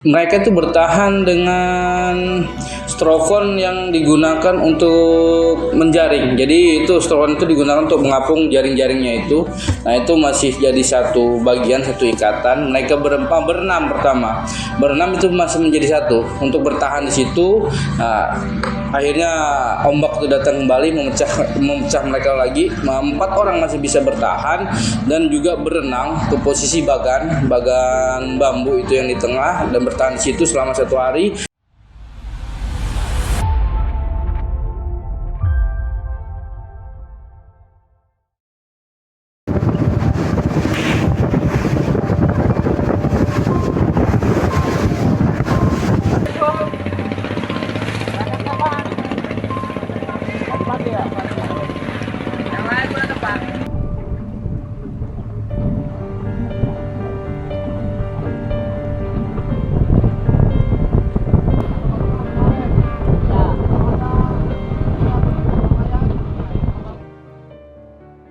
Mereka itu bertahan dengan strofon yang digunakan untuk menjaring. Jadi itu strofon itu digunakan untuk mengapung jaring-jaringnya itu. Nah itu masih jadi satu bagian, satu ikatan. Mereka berenam pertama. Berenam itu masih menjadi satu untuk bertahan di situ. Nah, akhirnya ombak itu datang kembali memecah mereka lagi. 4 orang masih bisa bertahan dan juga berenang ke posisi bagan bambu itu yang di tengah dan bertahan di situ selama 1 hari.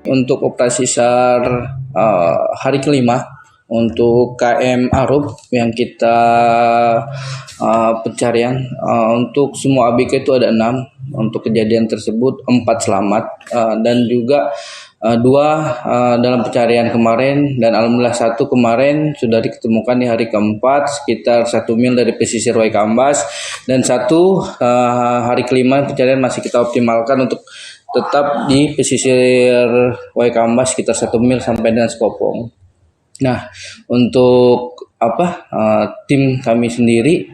Untuk operasi SAR hari kelima untuk KM Arup yang kita pencarian untuk semua ABK itu ada 6. Untuk kejadian tersebut 4 selamat dan juga 2 dalam pencarian kemarin, dan alhamdulillah 1 kemarin sudah diketemukan di hari keempat sekitar 1 mil dari pesisir Waikambas, dan 1 hari kelima pencarian masih kita optimalkan untuk tetap di pesisir Waikambas sekitar 1 mil sampai dengan Sekopong. Nah, untuk tim kami sendiri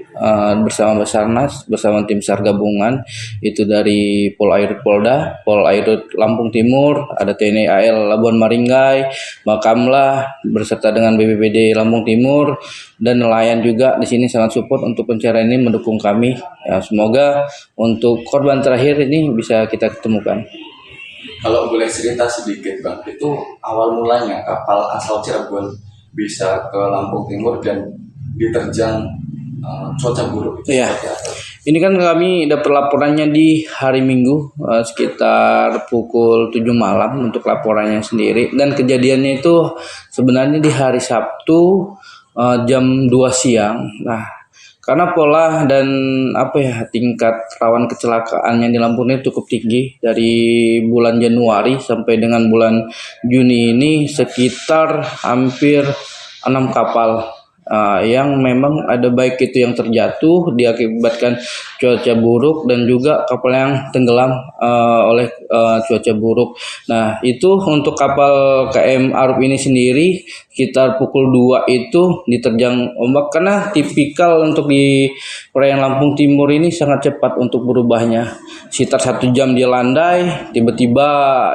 bersama Basarnas, bersama tim SAR gabungan itu dari Polairut Polda, Polairut Lampung Timur, ada TNI AL Labuan Maringgai, Bakamla beserta dengan BPBD Lampung Timur, dan nelayan juga di sini sangat support untuk pencarian ini, mendukung kami. Ya, semoga untuk korban terakhir ini bisa kita ketemukan. Kalau boleh cerita sedikit Bang, itu awal mulanya kapal asal Cirebon bisa ke Lampung Timur dan diterjang cuaca buruk itu seperti apa? Ini kan kami dapat laporannya di hari Minggu sekitar pukul 7 malam untuk laporannya sendiri, dan kejadiannya itu sebenarnya di hari Sabtu jam 2 siang. Nah, karena pola dan tingkat rawan kecelakaannya di Lampung ini cukup tinggi dari bulan Januari sampai dengan bulan Juni ini sekitar hampir 6 kapal yang memang ada baik itu yang terjatuh diakibatkan cuaca buruk dan juga kapal yang tenggelam oleh cuaca buruk. Nah, itu untuk kapal KM Arup ini sendiri sekitar pukul 2 itu diterjang ombak, karena tipikal untuk di perairan Lampung Timur ini sangat cepat untuk berubahnya. Sekitar 1 jam dia landai, tiba-tiba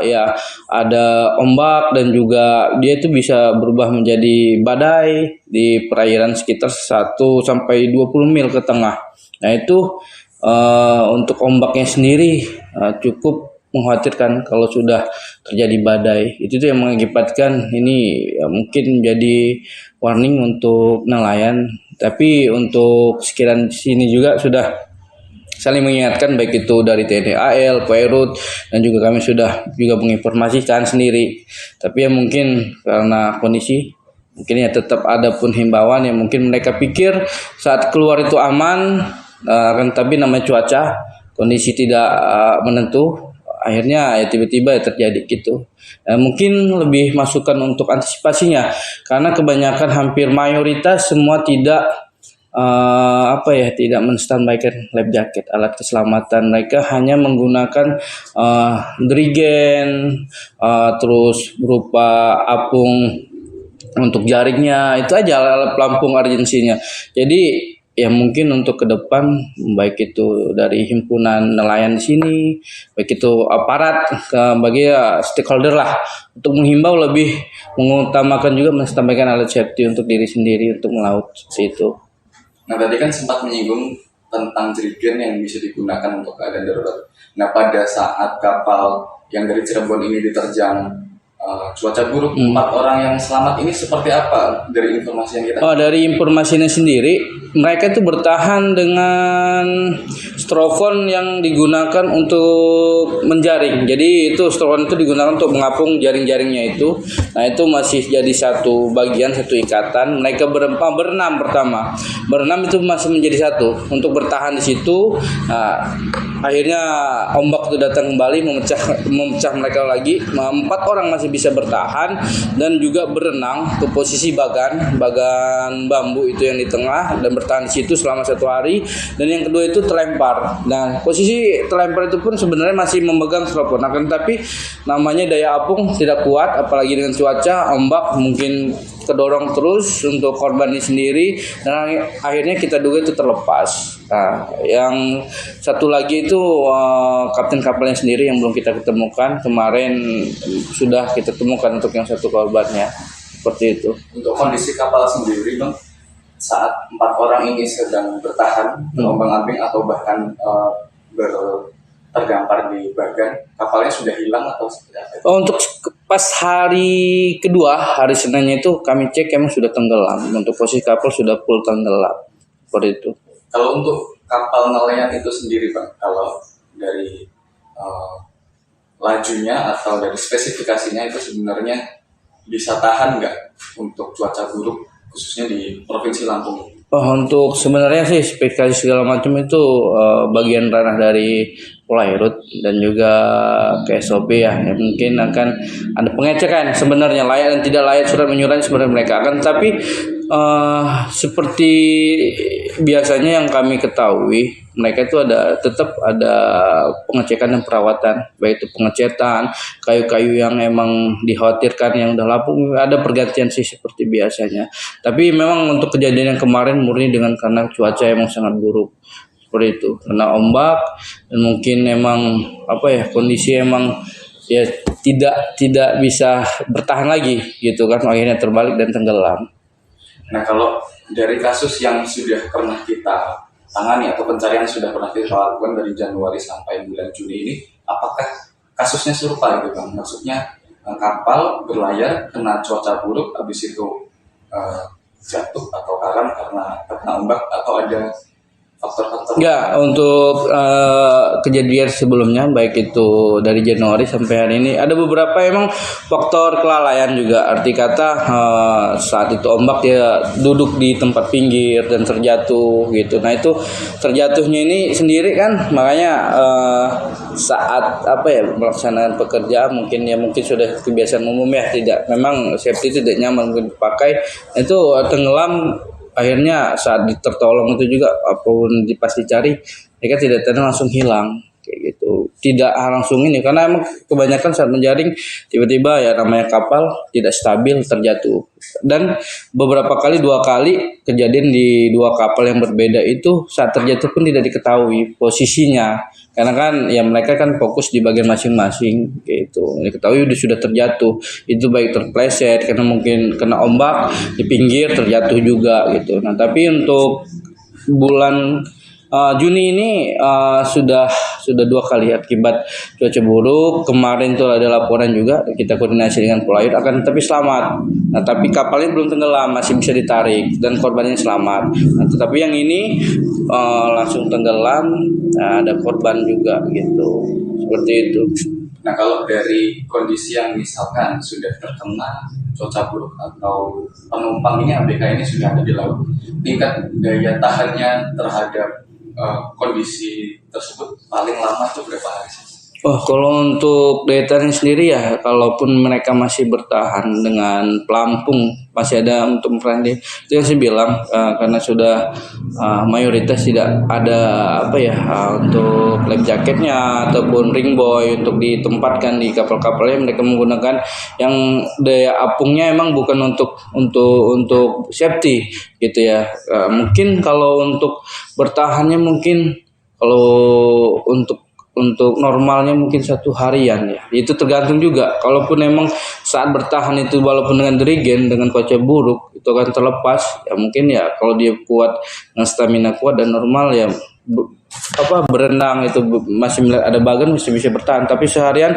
ya ada ombak, dan juga dia itu bisa berubah menjadi badai di perairan sekitar 1 sampai 20 mil ke tengah. Nah, itu untuk ombaknya sendiri cukup mengkhawatirkan kalau sudah terjadi badai. Itu tuh yang mengakibatkan ini mungkin menjadi warning untuk nelayan. Tapi untuk sekiranya sini juga sudah saling mengingatkan, baik itu dari TNI AL, Polairut, dan juga kami sudah juga menginformasikan sendiri. Tapi ya mungkin karena kondisi, mungkin ya tetap ada pun himbauan yang mungkin mereka pikir saat keluar itu aman, tapi namanya cuaca, kondisi tidak menentu, akhirnya ya tiba-tiba ya terjadi gitu. Mungkin lebih masukan untuk antisipasinya, karena kebanyakan hampir mayoritas semua tidak tidak menstandbykan life jacket, alat keselamatan. Mereka hanya menggunakan drigen, terus berupa apung untuk jaringnya, itu aja alat pelampung urgensinya. Jadi ya mungkin untuk ke depan, baik itu dari himpunan nelayan di sini, baik itu aparat bagi stakeholder lah, untuk menghimbau lebih mengutamakan juga menstabilkan alat safety untuk diri sendiri untuk melaut situ. Nah, tadi kan sempat menyinggung tentang jerigen yang bisa digunakan untuk keadaan darurat. Nah, pada saat kapal yang dari Cirebon ini diterjang cuaca buruk. 4 orang yang selamat ini seperti apa dari informasi yang kita? Dari informasinya sendiri, mereka itu bertahan dengan strofon yang digunakan untuk menjaring. Jadi itu strofon itu digunakan untuk mengapung jaring-jaringnya itu. Nah itu masih jadi satu bagian, satu ikatan. Mereka berenam pertama. Berenam itu masih menjadi satu untuk bertahan di situ. Nah, akhirnya ombak itu datang kembali memecah mereka lagi. 4 orang masih bisa bertahan dan juga berenang ke posisi bagan bambu itu yang di tengah dan bertahan di situ selama 1 hari. Dan yang kedua itu terlempar. Nah posisi terlempar itu pun sebenarnya masih memegang strofon, akan tetapi namanya daya apung tidak kuat, apalagi dengan cuaca ombak mungkin kedorong terus untuk korban ini sendiri, dan akhirnya kita duga itu terlepas. Nah, yang satu lagi itu kapten kapalnya sendiri yang belum kita ketemukan. Kemarin sudah kita temukan untuk yang satu korbannya. Seperti itu. Untuk kondisi kapal sendiri, Bang, saat 4 orang ini sedang bertahan terombang-ambing atau bahkan terdampar di bagan, kapalnya sudah hilang atau seperti apa? Untuk pas hari kedua, hari Seninnya itu kami cek emang sudah tenggelam. Untuk posisi kapal sudah full tenggelam. Seperti itu. Kalau untuk kapal nelayan itu sendiri, Bang, kalau dari lajunya atau dari spesifikasinya itu sebenarnya bisa tahan nggak untuk cuaca buruk, khususnya di Provinsi Lampung? Untuk sebenarnya sih spesifikasi segala macam itu bagian ranah dari Polairut dan juga ke SOP ya. Mungkin akan ada pengecekan sebenarnya layak dan tidak layak surat menyurat sebenarnya mereka akan, tapi seperti biasanya yang kami ketahui mereka itu tetap ada pengecekan dan perawatan, baik itu pengecetan kayu-kayu yang emang dikhawatirkan yang udah lapuk, ada pergantian sih seperti biasanya. Tapi memang untuk kejadian yang kemarin murni karena cuaca emang sangat buruk seperti itu, kena ombak dan mungkin emang kondisi emang ya tidak bisa bertahan lagi gitu kan, akhirnya terbalik dan tenggelam. Nah kalau dari kasus yang sudah pernah kita tangani atau pencarian sudah pernah kita lakukan dari Januari sampai bulan Juni ini, apakah kasusnya serupa gitu Bang? Maksudnya kapal berlayar kena cuaca buruk, habis itu jatuh atau karam karena terkena ombak, atau ada faktor-faktor? Ya, untuk kejadian sebelumnya baik itu dari Januari sampai hari ini ada beberapa emang faktor kelalaian juga. Arti kata saat itu ombak dia duduk di tempat pinggir dan terjatuh gitu. Nah itu terjatuhnya ini sendiri kan, makanya saat melaksanakan pekerjaan mungkin sudah kebiasaan umum ya, tidak, memang safety tidak nyaman untuk dipakai, itu tenggelam. Akhirnya saat tertolong itu juga apapun pasti cari, mereka tidak langsung hilang kayak gitu, tidak langsung ini, karena emang kebanyakan saat menjaring tiba-tiba ya namanya kapal tidak stabil terjatuh. Dan beberapa kali, 2 kali kejadian di 2 kapal yang berbeda itu saat terjatuh pun tidak diketahui posisinya, karena kan ya mereka kan fokus di bagian masing-masing gitu. Diketahui sudah terjatuh, itu baik terpleset karena mungkin kena ombak di pinggir terjatuh juga gitu. Nah tapi untuk bulan Juni ini sudah 2 kali akibat cuaca buruk. Kemarin tuh ada laporan juga, kita koordinasi dengan Polairut akan tapi selamat. Nah tapi kapalnya belum tenggelam, masih bisa ditarik dan korbannya selamat. Nah, tetapi yang ini langsung tenggelam, ada korban juga gitu. Seperti itu. Nah kalau dari kondisi yang misalkan sudah terkena cuaca buruk atau penumpang ini, ABK ini sudah ada di laut, tingkat daya tahannya terhadap kondisi tersebut paling lama itu berapa hari sih? Kalau untuk daya tahan sendiri ya, kalaupun mereka masih bertahan dengan pelampung, masih ada untuk mempelajari. Itu yang saya bilang, karena sudah mayoritas tidak ada untuk life jacketnya ataupun ring buoy untuk ditempatkan di kapal-kapalnya, mereka menggunakan yang daya apungnya emang bukan untuk safety gitu ya. Mungkin kalau untuk bertahannya mungkin kalau untuk normalnya mungkin 1 harian ya. Itu tergantung juga. Kalaupun emang saat bertahan itu walaupun dengan dirigen, dengan cuaca buruk itu akan terlepas ya, mungkin ya kalau dia kuat dengan stamina kuat dan normal ya berenang itu masih ada bagan masih bisa bertahan. Tapi seharian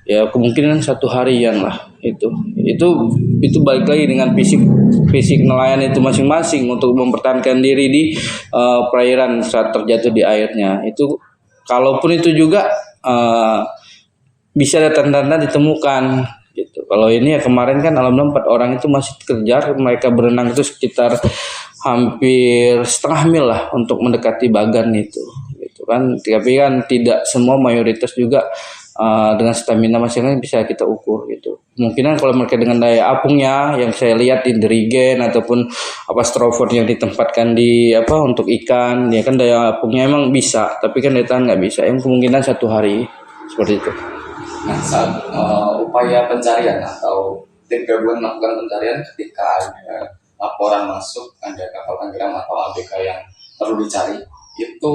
ya kemungkinan 1 harian lah. Itu balik lagi dengan fisik nelayan itu masing-masing untuk mempertahankan diri di perairan saat terjatuh di airnya. Itu kalaupun itu juga bisa ada tanda-tanda ditemukan gitu. Kalau ini ya kemarin kan alhamdulillah 4 orang itu masih kejar, mereka berenang itu sekitar hampir setengah mil lah untuk mendekati bagan itu gitu kan. Tapi kan tidak semua, mayoritas juga dengan stamina masing-masing bisa kita ukur gitu. Kemungkinan kalau mereka dengan daya apungnya yang saya lihat di dirigen ataupun strofon yang ditempatkan di untuk ikan, ya kan daya apungnya emang bisa, tapi kan daya tahan nggak bisa. Yang kemungkinan 1 hari seperti itu. Nah, saat upaya pencarian atau tim gabungan melakukan pencarian, ketika ada laporan masuk ada kapal tenggelam atau ABK yang perlu dicari, itu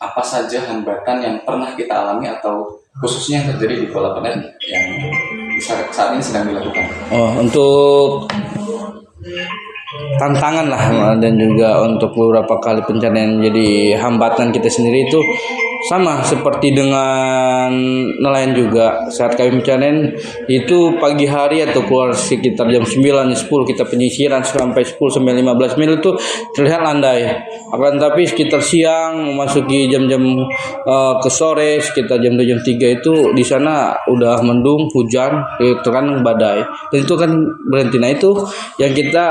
apa saja hambatan yang pernah kita alami atau khususnya yang terjadi di Kuala Penet yang saat ini sedang dilakukan? Untuk tantangan lah, dan juga untuk beberapa kali pencarian jadi hambatan kita sendiri itu sama seperti dengan nelayan juga. Saat kami pencarian itu pagi hari atau keluar sekitar jam 9 10 kita penyisiran sampai 10 sampai 15 mil itu terlihat landai. Akan tapi sekitar siang memasuki jam-jam ke sore sekitar jam 2 jam 3 itu di sana udah mendung, hujan, terkadang badai. Dan itu kan berhenti. Nah itu yang kita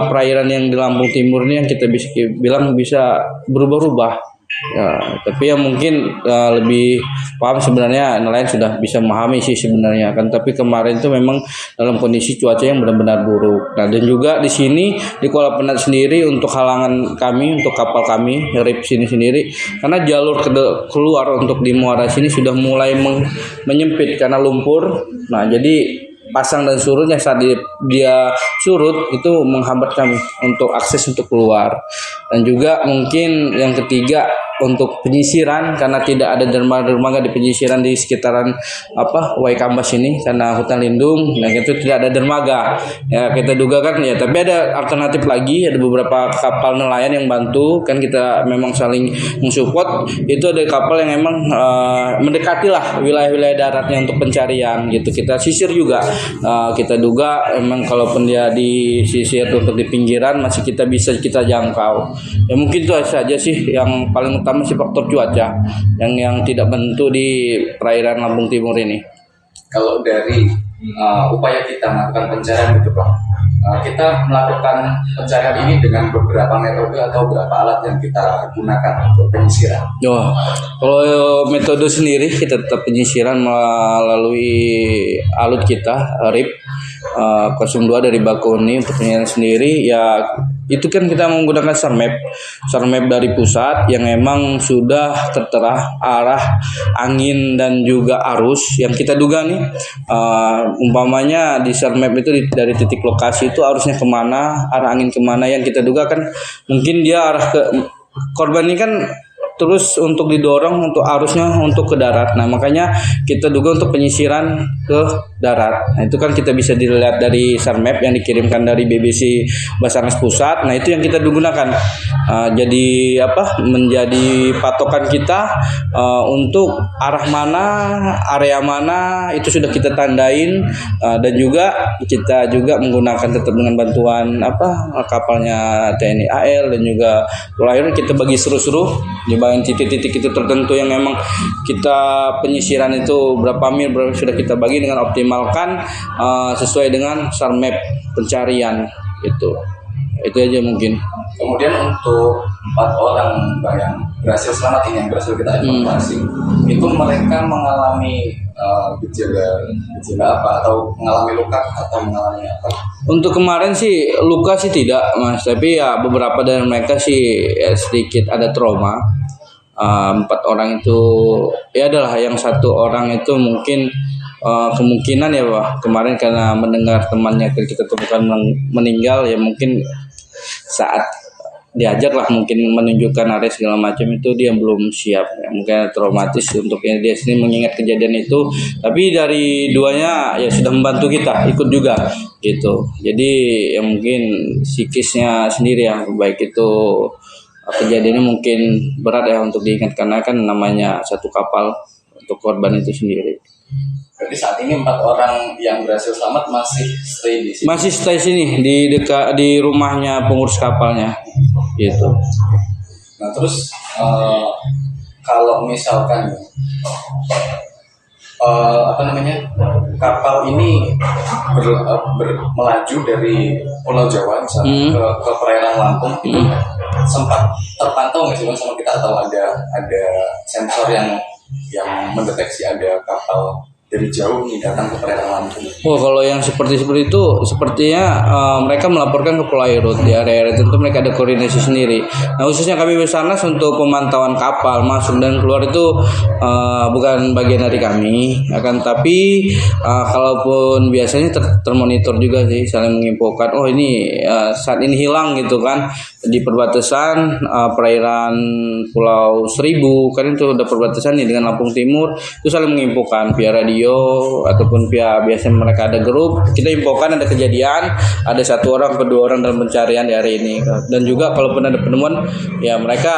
perairan yang di Lampung Timur ini yang kita bisa bilang bisa berubah-ubah. Ya, tapi yang mungkin lebih paham sebenarnya nelayan sudah bisa memahami sih sebenarnya kan. Tapi kemarin itu memang dalam kondisi cuaca yang benar-benar buruk. Nah dan juga di sini di Kuala Penat sendiri untuk halangan kami, untuk kapal kami RIP sini sendiri, karena jalur keluar untuk di muara sini sudah mulai menyempit karena lumpur. Nah jadi pasang dan surutnya saat dia surut itu menghambat kami untuk akses untuk keluar. Dan juga mungkin yang ketiga untuk penyisiran, karena tidak ada dermaga di penyisiran di sekitaran Waikambas ini karena hutan lindung, nah itu tidak ada dermaga. Ya kita duga kan ya, tapi ada alternatif lagi, ada beberapa kapal nelayan yang bantu kan, kita memang saling mensupport. Itu ada kapal yang memang mendekati lah wilayah-wilayah daratnya untuk pencarian gitu. Kita sisir juga, kita duga memang kalaupun dia di sisir untuk di pinggiran masih bisa kita jangkau. Ya mungkin itu saja sih yang paling utama sih, faktor cuaca yang tidak menentu di perairan Lampung Timur ini. Kalau dari upaya kita melakukan pencarian gitu Pak, kita melakukan pencarian ini dengan beberapa metode atau beberapa alat yang kita gunakan untuk penyisiran. Kalau metode sendiri kita tetap penyisiran melalui alut kita RIP 02 dari Bakuni untuk penyisiran sendiri. Ya itu kan kita menggunakan SAR map dari pusat yang memang sudah tertera arah angin dan juga arus yang kita duga nih, umpamanya di SAR map itu dari titik lokasi itu arusnya kemana, arah angin kemana, yang kita duga kan mungkin dia arah ke korban ini kan terus untuk didorong untuk arusnya untuk ke darat. Nah makanya kita duga untuk penyisiran ke darat. Nah itu kan kita bisa dilihat dari SAR map yang dikirimkan dari BBC Basarnas Pusat. Nah itu yang kita gunakan jadi menjadi patokan kita untuk arah mana, area mana itu sudah kita tandain. Dan juga kita menggunakan tetap dengan bantuan kapalnya TNI AL dan juga pelayaran, kita bagi seru-seru di titik-titik itu tertentu yang memang kita penyisiran itu berapa mil sudah kita bagi dengan optimalkan sesuai dengan SAR map pencarian itu aja mungkin. Kemudian untuk 4 orang yang berhasil selamat ini, yang berhasil kita evakuasi, itu mereka mengalami gejala apa atau mengalami luka atau mengalami apa? Untuk kemarin sih luka sih tidak Mas, tapi ya beberapa dari mereka sih sedikit ada trauma. 4 orang itu ya adalah yang 1 orang itu mungkin kemungkinan ya Pak, kemarin karena mendengar temannya kita temukan meninggal, ya mungkin saat diajak lah mungkin menunjukkan area segala macam itu dia belum siap ya, mungkin traumatis untuk dia sendiri mengingat kejadian itu. Tapi dari duanya ya sudah membantu kita ikut juga gitu, jadi ya mungkin psikisnya sendiri ya, baik itu kejadiannya mungkin berat ya untuk diingat karena kan namanya satu kapal untuk korban itu sendiri. Berarti saat ini 4 orang yang berhasil selamat masih stay di sini. Masih stay sini di dekat di rumahnya pengurus kapalnya, gitu. Nah terus kalau misalkan kapal ini melaju dari Pulau Jawa misalnya ke perairan Lampung itu sempat terpantau nggak sih Bang sama kita, atau ada sensor yang mendeteksi ada kapal dari jauh nih datang ke perairan Lampung? Kalau yang seperti itu sepertinya mereka melaporkan ke Polairut. Di area tertentu mereka ada koordinasi sendiri. Nah, khususnya kami Basarnas untuk pemantauan kapal masuk dan keluar itu bukan bagian dari kami. Akan tapi kalaupun biasanya termonitor juga sih, saling menginfokan, oh ini saat ini hilang gitu kan di perbatasan perairan Pulau Seribu, kan itu udah perbatasan nih dengan Lampung Timur, itu saling menginfokan via radio ataupun via biasanya mereka ada grup, kita infokan ada kejadian, ada 1 orang atau 2 orang dalam pencarian di hari ini. Dan juga kalaupun ada penemuan ya mereka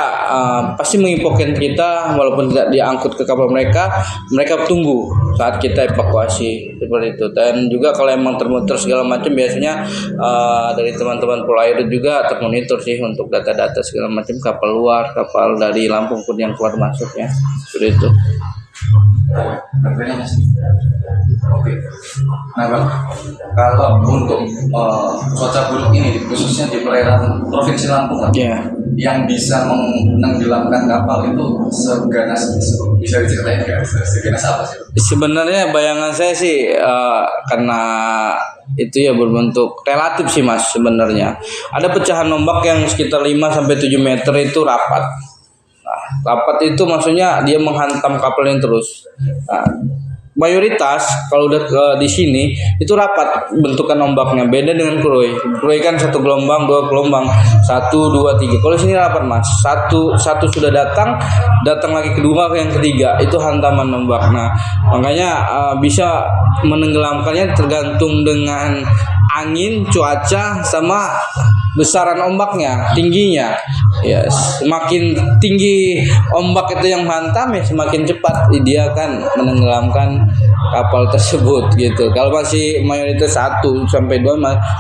pasti menginfokan kita, walaupun tidak diangkut ke kapal mereka tunggu saat kita evakuasi seperti itu. Dan juga kalau emang termonitor segala macam biasanya dari teman-teman Polairut juga termonitor sih untuk data-data segala macam kapal luar, kapal dari Lampung pun yang keluar masuknya seperti itu. Oke. Nah Bang, kalau untuk cuaca buruk ini khususnya di perairan Provinsi Lampung yang bisa menenggelamkan kapal itu seganas, bisa diceritain nggak seganas apa sih? Sebenarnya bayangan saya sih karena itu ya berbentuk relatif sih Mas, sebenarnya ada pecahan ombak yang sekitar 5-7 meter itu rapat. Rapat itu maksudnya dia menghantam kapal yang terus. Nah, mayoritas kalau udah di sini itu rapat bentukan ombaknya, beda dengan Krui. Krui kan 1 gelombang, 2 gelombang, 1, 2, 3. Kalau sini rapat Mas, satu sudah datang lagi kedua, yang ketiga itu hantaman ombak. Nah makanya bisa menenggelamkannya tergantung dengan angin, cuaca, sama besaran ombaknya, tingginya. Ya, semakin tinggi ombak itu yang menghantam ya semakin cepat dia kan menenggelamkan kapal tersebut gitu. Kalau masih mayoritas 1-2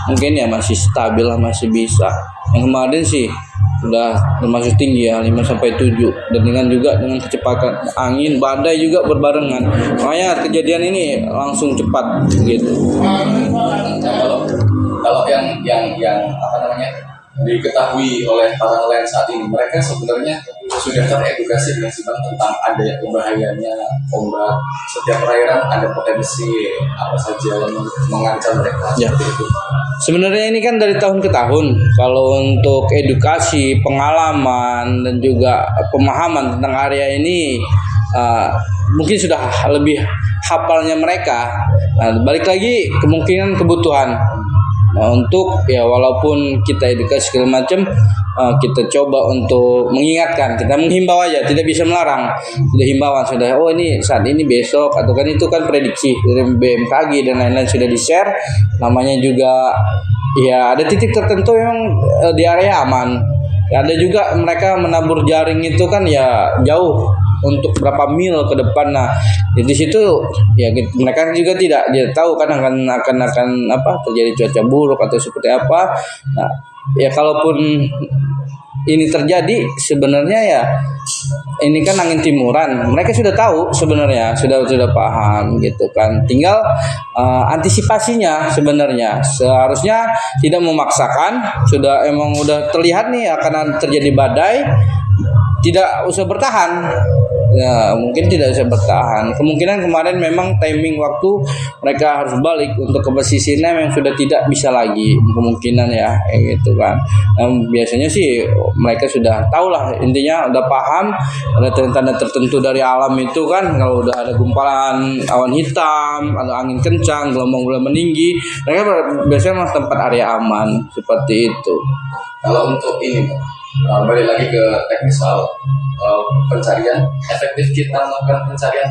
mungkin ya masih stabil lah, masih bisa. Yang kemarin sih udah termasuk tinggi ya 5-7, dan dengan kecepatan angin badai juga berbarengan, makanya kejadian ini langsung cepat gitu. Kalau yang diketahui oleh para nelayan saat ini, mereka sebenarnya sudah teredukasi dengan sih Bang tentang ada bahayanya ombak, setiap perairan ada potensi apa saja yang mengancam mereka itu. Sebenarnya ini kan dari tahun ke tahun, kalau untuk edukasi, pengalaman dan juga pemahaman tentang area ini mungkin sudah lebih hafalnya mereka. Balik lagi kemungkinan kebutuhan. Nah, untuk ya walaupun kita edukasi segala macam, kita coba untuk mengingatkan, kita menghimbau aja, tidak bisa melarang. Sudah himbauan, sudah ini saat ini besok, atau kan itu kan prediksi dari BMKG dan lain-lain sudah di-share. Namanya juga ya ada titik tertentu yang di area aman. Ada juga mereka menabur jaring itu kan ya jauh untuk berapa mil ke depan. Nah di situ ya mereka juga tidak dia tahu kan akan apa terjadi cuaca buruk atau seperti apa. Nah ya kalaupun ini terjadi sebenarnya ya ini kan angin timuran, mereka sudah tahu sebenarnya, sudah paham gitu kan. Tinggal antisipasinya sebenarnya seharusnya tidak memaksakan. Sudah emang udah terlihat nih akan terjadi badai, tidak usah bertahan. Ya mungkin tidak bisa bertahan. Kemungkinan kemarin memang timing waktu mereka harus balik untuk ke pesisirnya yang sudah tidak bisa lagi, kemungkinan ya kayak gitu kan. Biasanya sih mereka sudah tahu lah, intinya udah paham ada tanda-tanda tertentu dari alam itu kan. Kalau udah ada gumpalan awan hitam atau angin kencang, gelombang meninggi, mereka biasanya tempat area aman seperti itu. Kalau untuk ini balik lagi ke teknis soal pencarian, efektif kita melakukan pencarian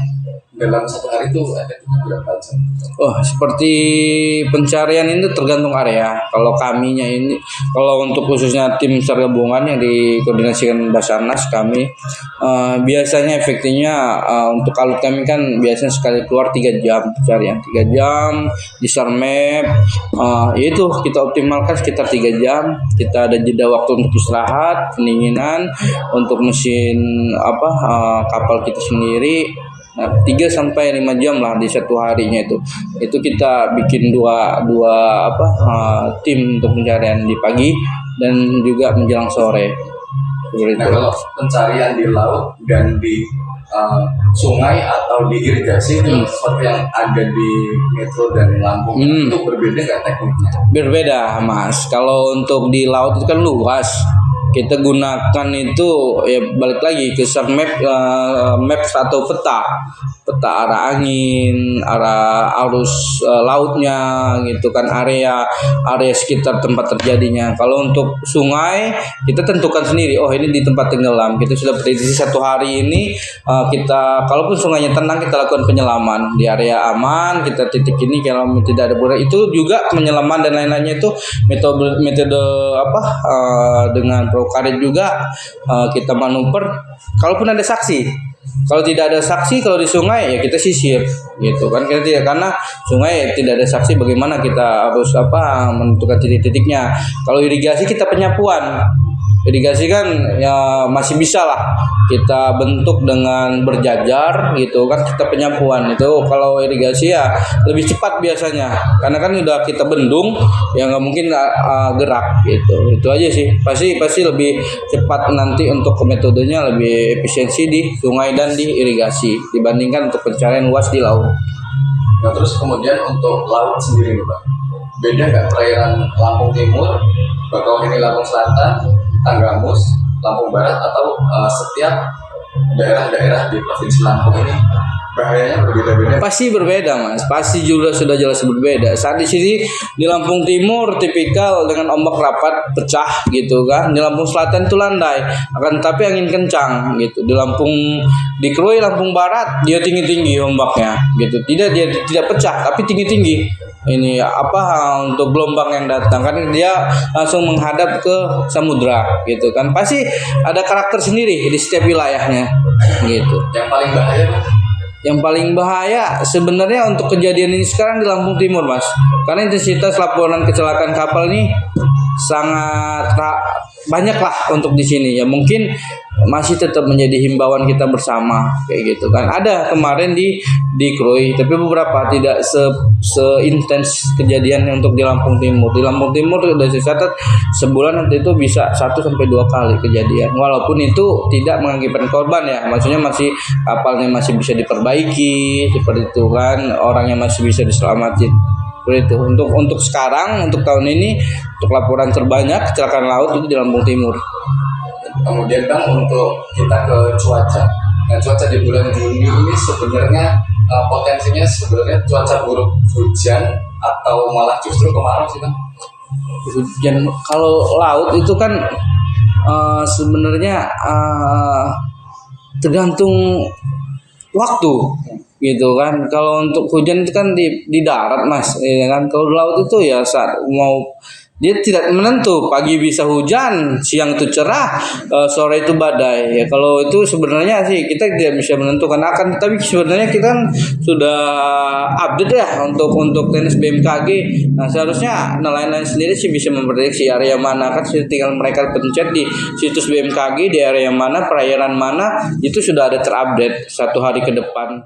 dalam satu hari itu efektifnya berapa jam? Oh, seperti pencarian itu tergantung area. Kalau kaminya ini, kalau untuk khususnya tim SAR gabungan yang dikoordinasikan Basarnas kami, biasanya efektifnya untuk alut kami kan biasanya sekali keluar 3 jam pencarian, 3 jam di SAR map, itu kita optimalkan sekitar 3 jam. Kita ada jeda waktu untuk istirahat, pendinginan, untuk mesin kapal kita sendiri. 3 sampai 5 jam lah di satu harinya itu kita bikin dua tim untuk pencarian di pagi dan juga menjelang sore. Nah, kalau pencarian di laut dan di sungai atau di irigasi itu seperti yang ada di Metro dan Lampung itu berbeda nggak tekniknya? Berbeda Mas, kalau untuk di laut itu kan luas, kita gunakan itu ya balik lagi ke SAR maps atau peta arah angin, arah arus lautnya gitu kan, area sekitar tempat terjadinya. Kalau untuk sungai kita tentukan sendiri, oh ini di tempat tenggelam, kita sudah prediksi satu hari ini kita kalaupun sungainya tenang kita lakukan penyelaman di area aman, kita titik ini kalau tidak ada buaya itu juga penyelaman dan lain-lainnya itu metode dengan karet juga kita manuver. Kalaupun ada saksi, kalau tidak ada saksi, kalau di sungai ya kita sisir gitu kan, kita tidak, karena sungai tidak ada saksi, bagaimana kita harus menentukan titik-titiknya. Kalau irigasi kita penyapuan, irigasi kan ya masih bisa lah kita bentuk dengan berjajar gitu kan, kita penyapuan itu. Kalau irigasi ya lebih cepat biasanya karena kan udah kita bendung ya, nggak mungkin gerak gitu. Itu aja sih, pasti lebih cepat nanti untuk metodenya, lebih efisiensi di sungai dan di irigasi dibandingkan untuk pencarian luas di laut. Nah, terus kemudian untuk laut sendiri nih Pak, beda nggak perairan Lampung Timur, Bakauheni Lampung Selatan, Tanggamus, Lampung Barat, atau setiap daerah-daerah di Provinsi Lampung ini bahayanya berbeda-beda? Pasti berbeda Mas, pasti juga sudah jelas berbeda. Saat di sini di Lampung Timur tipikal dengan ombak rapat pecah gitu kan, di Lampung Selatan itu landai, akan tapi angin kencang gitu. Di Krui Lampung Barat dia tinggi-tinggi ombaknya gitu, dia tidak pecah tapi tinggi-tinggi. Ini untuk gelombang yang datang kan dia langsung menghadap ke samudra gitu kan, pasti ada karakter sendiri di setiap wilayahnya gitu. Yang paling bahaya Mas? Yang paling bahaya sebenarnya untuk kejadian ini sekarang di Lampung Timur Mas, karena intensitas laporan kecelakaan kapal ini sangat banyak lah untuk di sini ya. Mungkin masih tetap menjadi himbauan kita bersama kayak gitu kan. Ada kemarin di Krui, tapi beberapa tidak seintens kejadian untuk di Lampung Timur. Di Lampung Timur sudah dicatat sebulan nanti itu bisa 1 sampai 2 kali kejadian. Walaupun itu tidak mengakibatkan korban ya, maksudnya masih kapalnya masih bisa diperbaiki seperti itu kan, orangnya masih bisa diselamatin. Seperti itu. Untuk sekarang, untuk tahun ini, untuk laporan terbanyak kecelakaan laut itu di Lampung Timur. Kemudian Bang, untuk kita ke cuaca. Nah, cuaca di bulan Juni ini sebenarnya potensinya sebenarnya cuaca buruk, hujan atau malah justru kemarau sih Bang? Hujan kalau laut itu kan sebenarnya tergantung waktu gitu kan. Kalau untuk hujan itu kan di darat Mas, ya kan. Kalau laut itu ya saat mau, dia tidak menentu, pagi bisa hujan, siang itu cerah, sore itu badai. Ya kalau itu sebenarnya sih kita tidak bisa menentukan akan, tapi sebenarnya kita kan sudah update ya untuk teknis BMKG. Nah, seharusnya nelayan sendiri sih bisa memprediksi area mana, kan tinggal mereka pencet di situs BMKG di area mana, perairan mana, itu sudah ada terupdate 1 hari ke depan.